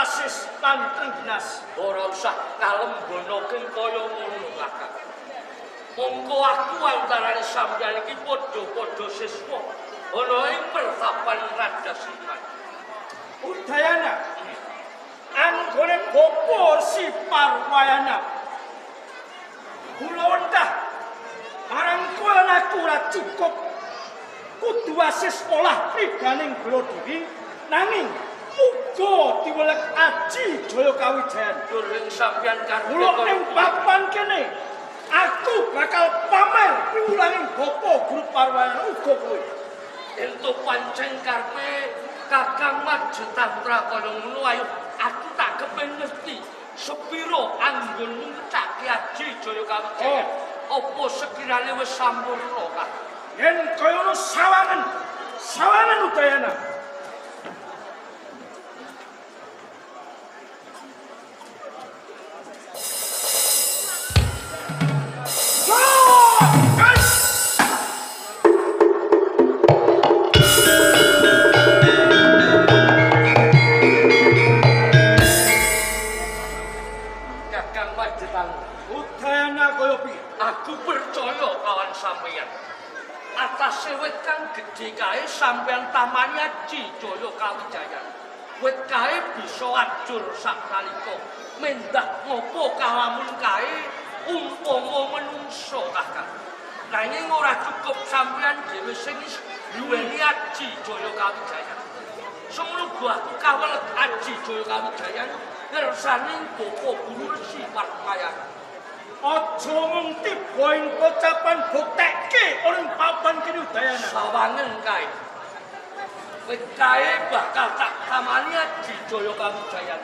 Wasis lan Trengginas. Ora usah kalembonoken kaya ngono, Kakang. Mongko aku antarane sampeyan iki padha-padha siswa ana ing pertapan Raja Siman. Udayana. Anggone Bapa Si Parwayana. Kula wentah marang kowe aku ora cukup kudu wasis olah priganing bela diri nanging uga diwelet Aji Jaya Kawijayan. Durung sampeyan karepe Mula ning papan kene aku bakal pamer piwulanging Bapa Guru Parwayana uga kowe. Ento pancen karepe Kakang Maju Tantra kaya ngono ayo aku tak kepen ngerti sepiro anggonmu ngecake Aji Jaya Kawijayan. Apa sekirane wis sampurna, Kak? Yen kaya ngono sawangan Udayana. Aku percaya kawan sampeyan. Atas wit kang gedhe kae sampeyan tamani Aji Jaya Kawijayan. Wit kae bisa ajur saknalika. Mendah ngopo kalamun kae umpama menungso, Kakang. Nanging ora cukup sampeyan dhewe sing duweni Aji Jaya Kawijayan. Semono aku kawelet Aji Jaya Kawijayan ngersani Bapa Guru Si Parwayana. Aja mung tiba ing pocapan buktekke ora ing papan kene Udayana. Sawangen kae. Wit kae bakal tak tamani Aji Jaya Kawijayan.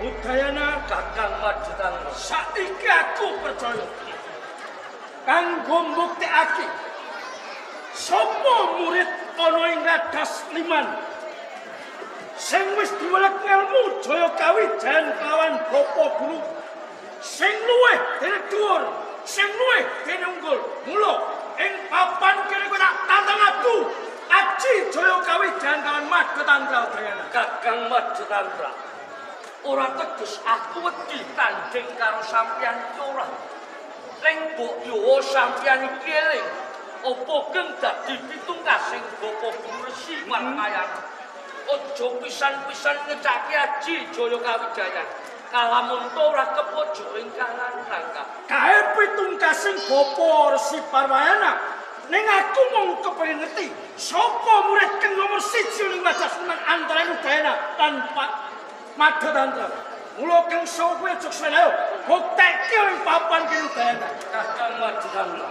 Udayana Kakang Maju Tantra. saiki aku percaya kanggo mbuktekake sapa murid ana ing Radas Liman sing wis diwelet ngelmu Jaya Kawijayan kelawan Bapa Guru sing luwih dene dhuwur sing luwih dene unggul. Mula ing papan kene kowe tak tantang aku Aji Jaya Kawijayan kelawan Maju Tantra Udayana. Kakang Maju Tantra. Ora teges aku wedi tanding karo sampeyan iki ora. Ning mbok yo sampeyan iki eling apa geng dadi pitungkasing Bapa Guru Si Parwayana. Aja pisan-pisan ngecake Aji Jaya Kawijayan. Kalamun to ora kepojo ing kalangan Kakang. Kae pitungkasing Bapa Resi Parwayana. Ning aku mung kepengin ngerti sapa murid kang nomor 1 ning Radas Liman antarané Udayana lan Pak Maju Tantra. Mula kang sowe sukses ayo buktekke ing papan kene Udayana. Kakang Maju Tantra.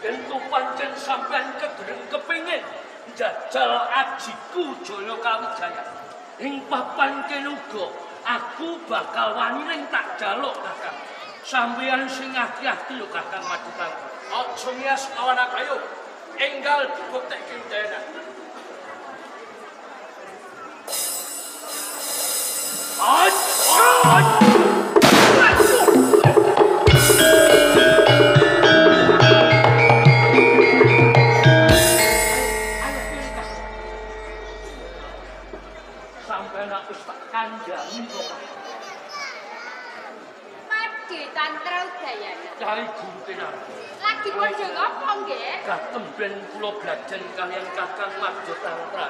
Ento pancen sampean kedurung kepengin njajal Ajiku Jaya Kawijayan. Ing papan kene uga aku bakal wani ning tak jaluk, Kakang. Sampeyan sing ati-ati lho Kakang Maju Tantra. Aja ngias lawan aku ayo. Enggal dibuktekke Udayana. Sampai nak wis tak kandhani kok. Maju Tantra Udayana. Cai Guru tenan. Lagi podo ngopo nggih? Katemben kula blajen kalian Kakang Maju Tantra.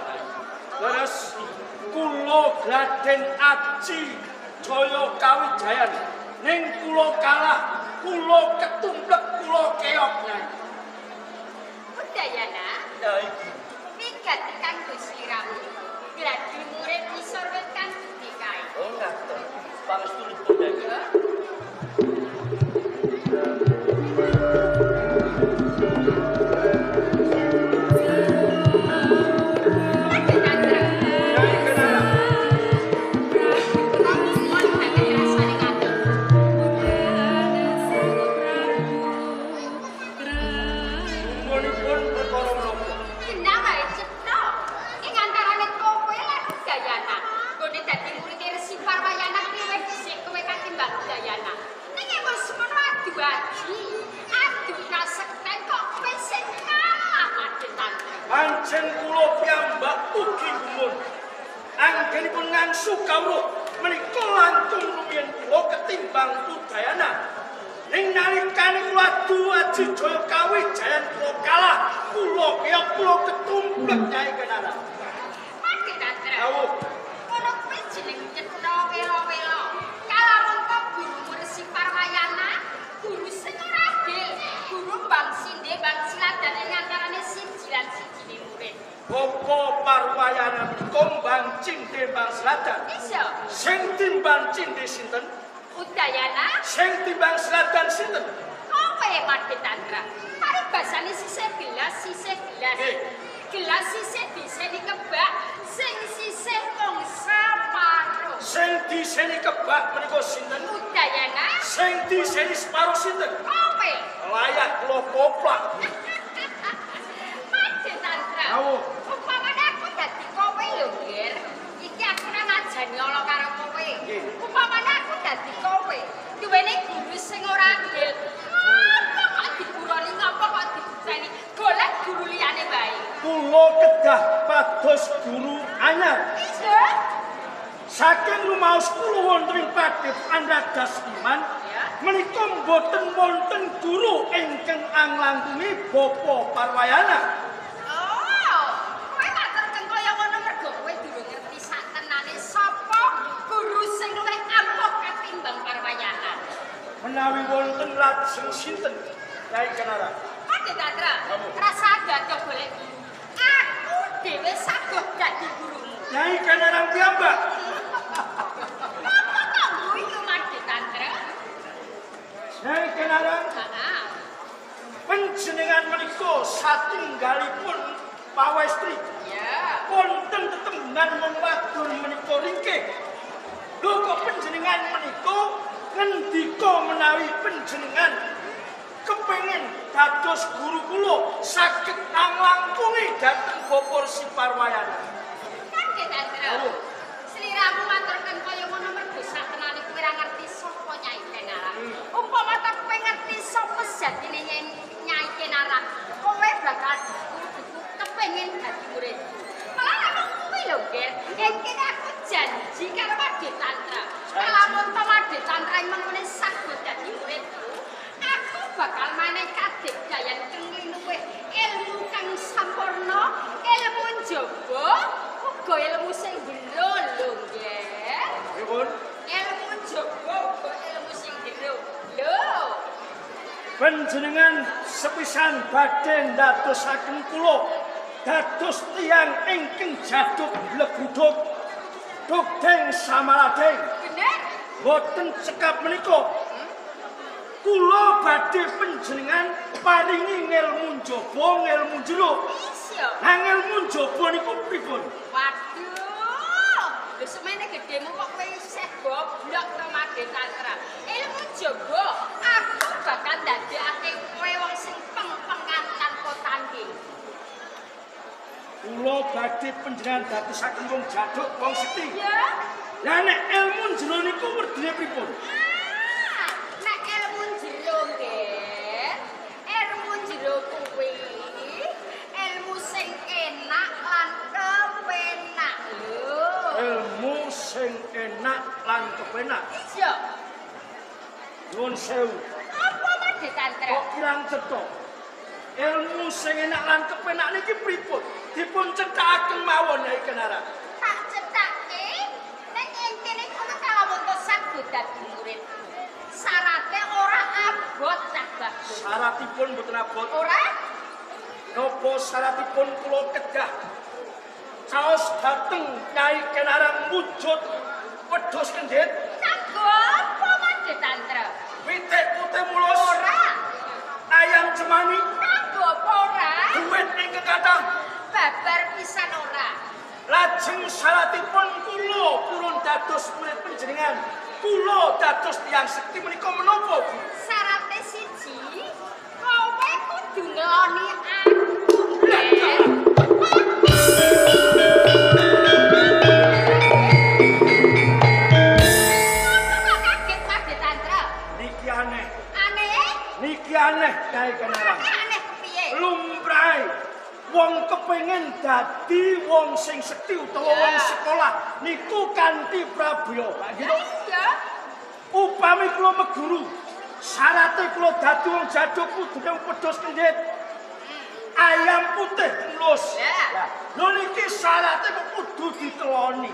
Leres kula Raden Aji Jaya Kawijayan. Ning kula kalah, kula ketumplek, kula keok Nyai. Udayana, Cai Guru. migat kanggo sliramu. Gladi murid isor wit kang gedhe kae. Oh ngaten. Pangestunipun Nyai. Maju Tantra. Nyai kenala. Mohon banget rasane ngatur. Munggonipun perkara menapa? Genah wae cetha. Ing antarane kowe lan Udayana. Gone dadi murid Resi Parwayana kuwi wis baji, adu kasekten kok pesen kalah Made Tantra. Pancen kula piyambak ugi gumun. Anggenipun ngangsu kawruh menika langkung lumiyan kula ketimbang Udayana. Ing nalikane kula adu Aji Jaya Kawijayan kula kalah, kula ketumplek Nyai Kenara. Made Tantra. Awuh. Kono kuwi jeneng nyetha welo-welo. Kalamun kok guru Mursi Parwayana, guru sing ora adil, guru Bang Sinde Bang Siladane ngantarane siji lan sijine murid. Bapa Parwayana menika Mbang Cinde Mbang Sladan. Iso. Sing timbang Cinde sinten? Udayana, Sing timbang Sladan sinten? apa ya Made Tantra? Paribasane sisih gelas. Nggih. Gelas sisih diseni kebak, sing sisih mung separo. Sing diseni kebak menika sinten? Udayana, Sing diseni separo sinten? apa? Layak kula koplak. Made Tantra. Awuh. Umpamane aku dadi kowe lho, Ger. Iki aku ora ngajani ala karo kowe. Nggih. Umpamane aku dadi kowe, duwene guru sing ora adil. Apa kok diguroni ngapa kok dibuseni? Golek guru liyane bae. Kula kedah pados guru anyar. Iya. Saking rumaos kula wonten ing Padepokan Radas Iman, Ya. menika boten wonten guru ingkang anglangkungi Bapa Parwayana. Oh, kowe maturken kaya ngono mergo kowe durung ngerti satenane sapa guru sing luwih ampuh katimbang Parwayana. Menawi wonten lajeng sinten? Nyai Kenara. Made Tantra, rasa gadah golek guru. Aku dhewe saged dadi gurumu. Nyai Kenara piyambak. Apa kok guyu Made Tantra? Nyai Kenara, Heeh. panjenengan menika satunggalipun pawestri. Ya. Wonten tetemban wong wadon menika ringkih. Lho kok panjenengan menika ngendika menawi panjenengan kepengin dados guru kula saged anglangkungi dhateng Bapa Resi Parwayana. Made Tantra. Awuh. Sliramu maturken kaya ngono mergo satenane kowe ora ngerti sapa Nyai Kenara. Umpama ta kowe ngerti sapa sejatine Nyai Kenara, kowe bakal kepengin dadi murid. Malah aku kuwi lho, Ger. Kene aku janji karo Made Tantra. Kalamun ta Made Tantra mengene saged dadi muridku, aku bakal manek kadegdayan kang luwih ilmu kang sampurna, ilmu njaba, uga ilmu sing jero lho, Ger. Pripun? Ilmu njaba uga ilmu sing jero. Lho. Panjenengan sepisan badhe ndadosaken kula dados tiyang ingkang jaduk leguduk dugdeng samaladeng. Bener? Boten cekap menika. Kula badhe panjenengan paringi ngelmu njaba, ngelmu jero. Iso. Lah ngelmu njaba niku pripun? Waduh. Lho semene gedemu kok kowe isih goblok to Made Tantra. Ilmu njaba aku bakal ndadekake kowe wong sing peng-pengan tanpa tanding. Kula badhe panjenengan dadosaken wong jaduk, wong sekti. Ya. Lah nek ilmu jero niku werdine pripun? Nek ilmu jero nggih. Ilmu jero kuwi ilmu sing enak lan kepenak. Lho. Ilmu sing enak lan kepenak. Iya. Nuwun sewu. Apa Made Tantra? Kok kirang cetha? Ilmu sing enak lan kepenak niki pripun? Dipun cethakaken mawon Nyai Kenara. Tak cetake nek intine kowe kalamun to saged dadi murid. Syaratnya ora abot cah bagus. Syaratipun mboten abot. Ora? Napa syaratipun kula kedah caos dhateng Nyai Kenara wujud wedhus kendhit, Kanggo apa Made Tantra? pitik putih mulus, Ora. ayam cemani, Kanggo apa ora? duit ingkang kathah. Babar pisan ora. Lajeng syaratipun kula purun dados murid panjenengan. Kula dados tiyang sekti menika menapa, Bu? Syaratnya siji, kowe kudu ngeloni aku. Ger. Apa kok kaget Made Tantra? Niki aneh. Aneh? Niki aneh Nyai Kenarang. Aneh piye? Lumrahe wong kepengin dadi wong sing sekti utawa wong sekolah niku kanthi prabaya. Gitu. Iya. Upami kula meguru, syaratnya kula dadi wong jaduk kudune wedhus kendhit. Ayam putih mulus. Lho niki syaratnya kok kudu diteloni.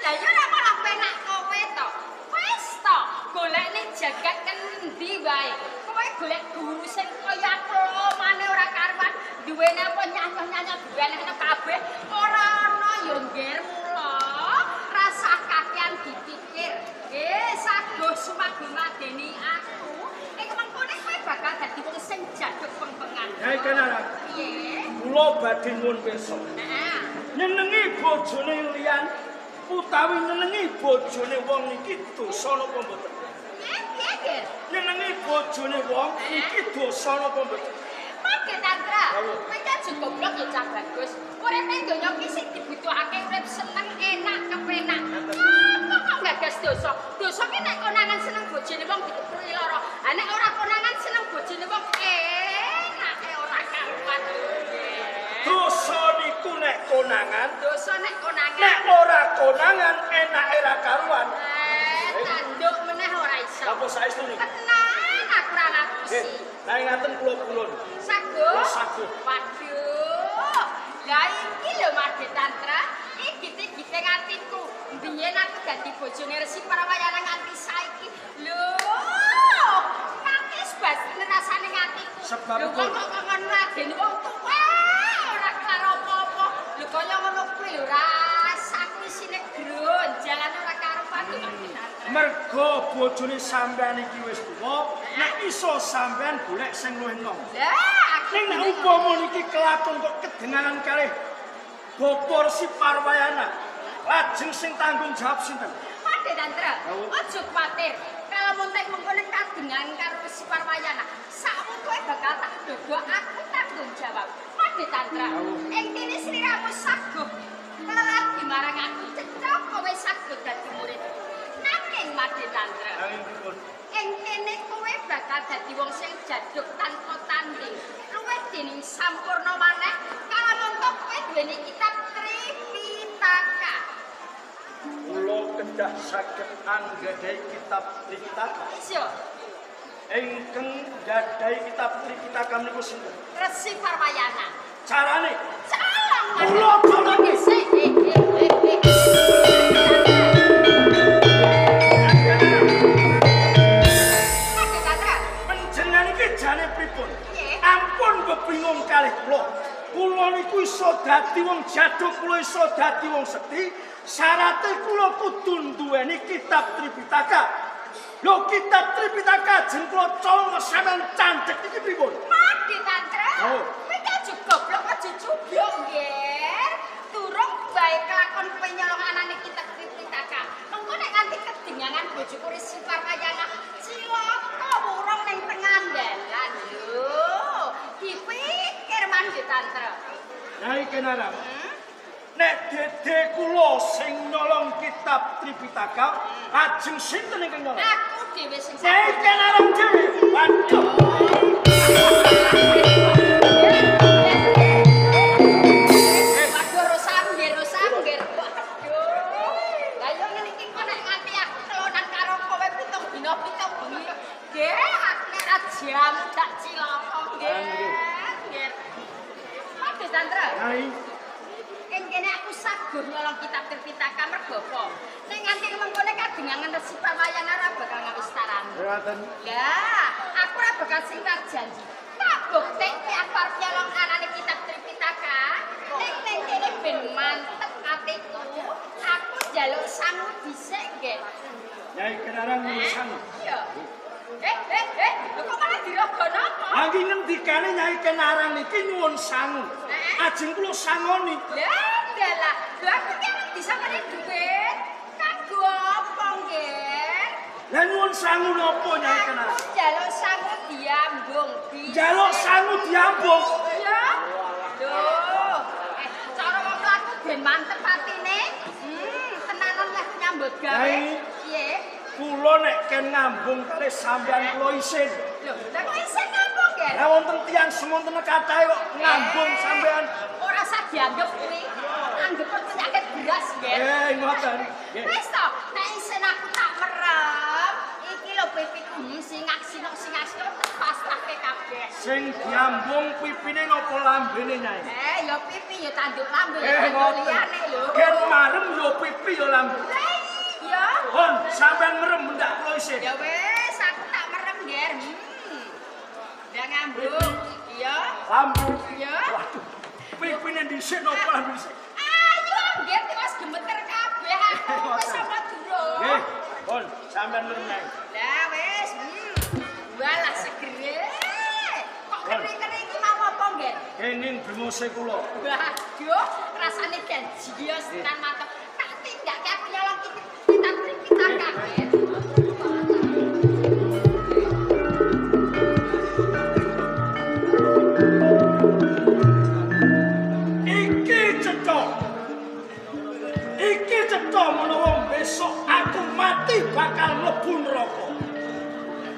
Lah ya ora malah penak kowe to. Wis to, golekne jagat kendi wae. Kowe golek guru sing kaya aku mane ora karuan, duwene apa nyanyi-nyanyi duwene kena kabeh ora ana ya ngger mula. Rasa kakean dipikir. Sago sumago madeni aku. Kemangkone kowe bakal dadi wong sing jaduk pengpengan. Nyai Kenarang. Piye? Kula badhe nyuwun pirsa. Nyenengi bojone liyan utawi nyenengi bojone wong niki dosa napa mboten? Piye, Ger? Nyenengi bojone wong niki dosa napa mboten? Mangke Tantra, kowe kan goblok ya cah bagus. Urip ning donya iki sing dibutuhake urip seneng, enak, kepenak. Apa kok gagas dosa? Dosa ki nek konangan seneng bojone wong dikepuri lara. Ha nek ora konangan seneng bojone wong enake ora karuan. Dosa niku nek konangan, Dosa nek konangan. nek ora konangan enake ra karuan. Tanduk meneh ora iso. Apa saestu niki? Tenan aku ora ngapusi. Lah ngaten kula kulon. Sago? Sago. Waduh. Lah iki lho Mardi Tantra, iki gite ngatiku. Biyen aku dadi bojone Resi Parwayana nganti saiki. Lho, kakis basin rasane ngatiku. Sebab lho kok kangen ladeni wong tuwa ora karo apa-apa. Lho kaya ngono kuwi lho rasaku isine gronjalan ora karuan lho Mardi Tantra. Mergo bojone sampean iki wis tuwa, nek iso sampean golek sing luwih enom. Lah, Ning nek umpama niki kelakon kok kedenganan kalih Bapak Resi Parwayana, lajeng sing tanggung jawab sinten? Mardi Tantra, aja kuwatir. Kalau montek mengkono kadengan karo Resi Parwayana, sakmu kowe bakal tak dodo aku tanggung jawab. Mardi Tantra, ing kene sliramu saguh. Lelaki marang aku cecok kowe saguh dadi murid. Nanging Mardi Tantra, ing kene kowe bakal dadi wong sing jaduk tanpa tanding. Luwih dening sampurna maneh kalau montok kowe duweni kitab Tripitaka. Kula kedah saged anggadhahi kitab Tripitaka. Iya. Ingkang gadhahi kitab Tripitaka niku sinten? Resi Parwayana. Carane Salah. Kula colong sik. Panjenengan iki jane pripun? Ampun bebingung kalih kula. Kula niku iso dadi wong jaduk, kula iso dadi wong sekti. Syaratnya kula kudu duweni kitab Tripitaka. Lho kitab Tripitaka jeng kula colong sampean candhek iki pripun? Mardi Tantra. Oh. Kowe kan goblok aja cublok, nggih. Durung bae kelakon kowe nyolong anane kitab Tripitaka. Mengko nek nganti kedengangan bojoku Resi Parwayana, cilaka wurung ning tengah dalan. Lho, dipikir Mardi Tantra. Nyai Kenarang. Nek dede kula sing nyolong kitab Tripitaka, ajeng sinten ingkang nyolong? Aku dhewe sing Nyai Kenarang dhewe. Waduh. Nyai, kene aku sagur nyolong kitab Tripitaka mergo apa? Nek nganti mengkone kadengangan Resi Parwayana ora bakal ngawistarani. ngoten. Lah, aku ora bakal singkar janji. Tak buktekke aku arep nyolong anane kitab Tripitaka. Nek ning kene ben mantep atiku, aku njaluk sangu dhisik, nggih. Nyai Kenarang nulisan. Iya. Lho kok malah dirogono apa? Lagi ngendikane Nyai Kenarang iki nyuwun sangu. Ajeng kula sangoni. Lah, dalah. Lho aku ki disamane dhuwit. Kanggo apa, nggih? Lah nyuwun sangu napa Nyai Kenarang? Aku njaluk sangu diambung. Njaluk sangu diambung. Iya. Lho, cara wong laku ben mantep atine. Tenanan lah nyambut gawe. Nyai. Piye? Kula nek ken ngambung kali sampean kula isin. Lho, lha kok isin ngambung nggih? Lah wonten tiyang semonten kathah kok ngambung sampean. Ora usah dianggep kuwi. Anggep penyakit beras nggih. Ngoten. Wis to, nek isin aku tak merem, iki lho pipiku singak-singak pastake kabeh. Sing diambung pipine napa lambene Nyai? Ya pipi ya tanduk lambe. Ngoten. Liyane lho. Ken marem yo pipi yo lambe. Ya. Hon, sampean merem ndak kula isin. Ya wis, aku tak merem nggih. Ndak ngambung. Iya. Lambung. Iya. Waduh. Pipine dhisik napa lambe dhisik? Ayo nggih wis gemeter kabeh aku. Wis apa durung? Nggih. Hon, sampean merem Nyai. Lah wis. Walah segere. Kok kering-kering iki mau apa nggih? Kening bengose kula. Waduh, rasane ganjios tenan mantep. Tak tindakke aku nyolong kita kabeh. Iki cetha menawa besok aku mati bakal mlebu neraka.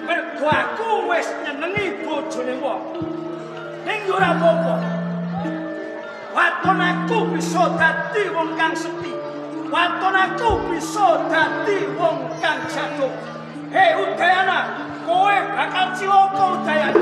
Mergo aku wis nyenengi bojone wong. Ning yo ora apa-apa. Waton aku bisa dadi wong kang seti. Waton aku bisa dadi wong kang jago. Hei Udayana, kowe bakal cilaka Udayana.